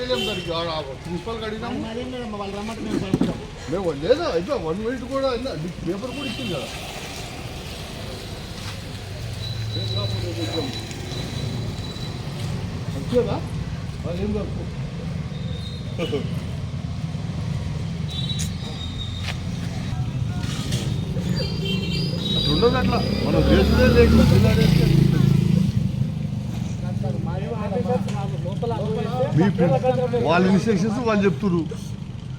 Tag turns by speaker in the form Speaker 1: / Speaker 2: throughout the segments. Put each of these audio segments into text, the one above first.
Speaker 1: చేయలేము దానికి ప్రిన్సిపల్కి అడిగినాము మేము లేదా అయితే 1 మినిట్ కూడా పేపర్ కూడా ఇచ్చింది కదా వచ్చేదా ఏం వరకు అట్లా ఉండదు అట్లా మనం చేస్తుందే లేకుండా వాళ్ళ ఇన్స్ట్రక్షన్స్ వాళ్ళు చెప్తున్నారు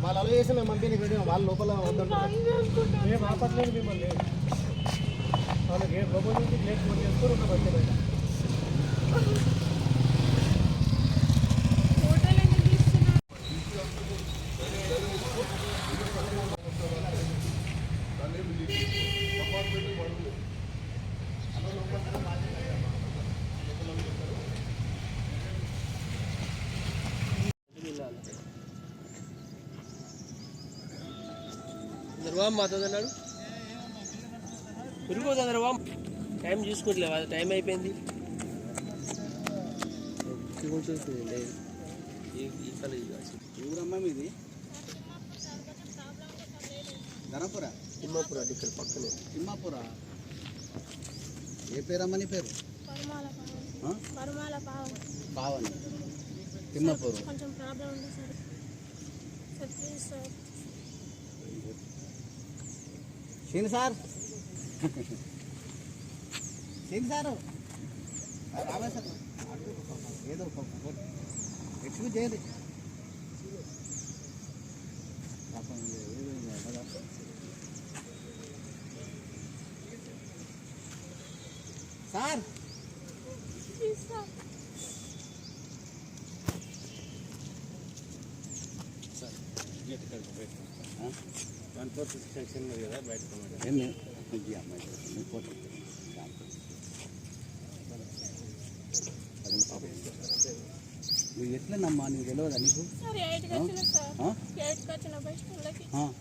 Speaker 2: వాళ్ళు అలా చేసి మేము పంపిణీ వాళ్ళ లోపల వద్దంటారు
Speaker 3: చంద్రబాబు మాట్లాడు పెరుగు చంద్రబాబు టైం చూసుకోవట్లేవా టైం అయిపోయింది
Speaker 2: ఊరమ్మ మీది ధనపుర
Speaker 3: తిమ్మాపుర ఇక్కడ పక్కనే
Speaker 2: తిమ్మాపుర ఏ పేరమ్మ నీ పేరు పావని తిమ్మాపుర
Speaker 4: కొంచెం ప్రాబ్లం ఉంది sir sir please sir
Speaker 2: scene sir scene sir రావే సార్ ఏదో ఎక్స్క్యూజ్ చేయండి సార్
Speaker 3: సెక్షన్ కదా బయట
Speaker 2: నువ్వు ఎట్లనమ్మా నీకు తెలియదా నీకు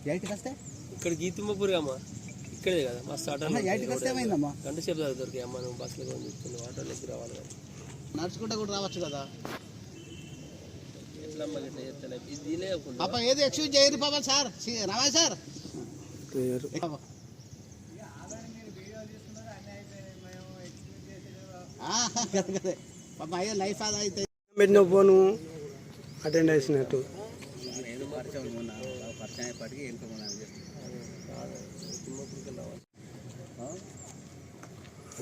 Speaker 2: ఎయిట్కి వస్తే
Speaker 3: ఇక్కడ గీతిమ్మపూర్ అమ్మా ఇక్కడే కదా మా స్టార్ట్
Speaker 2: ఎయిట్కి వస్తే ఏమైందమ్మా
Speaker 3: గంట సేపు దొరికాయి అమ్మ నువ్వు బస్సులో కూడా చెప్తున్నావు ఆటోలోకి రావాలి కదా
Speaker 2: నడుచుకుంటా కూడా రావచ్చు కదా
Speaker 3: ఎట్లా అమ్మ ఇట్లా చెప్తాను ఇది
Speaker 2: పాప ఏది ఎక్స్క్యూజ్ చేయరు పాప సార్ రావా సార్ పాప అయ్యో లైఫ్ అది అయితే
Speaker 5: పెట్టిన ఫోను అటెండ్ చేసినట్టు
Speaker 2: ఏదో పరిచయం పరిచయం అయ్యేపటికి వెళ్ళిపోమని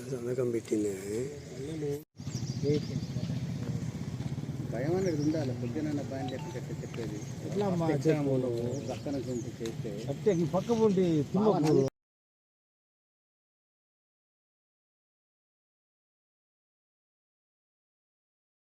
Speaker 5: సంతకం పెట్టింది
Speaker 2: భయం అనేది ఉండాలి పొద్దున్న భయం చెప్పేది పక్కన చేస్తే
Speaker 5: పక్క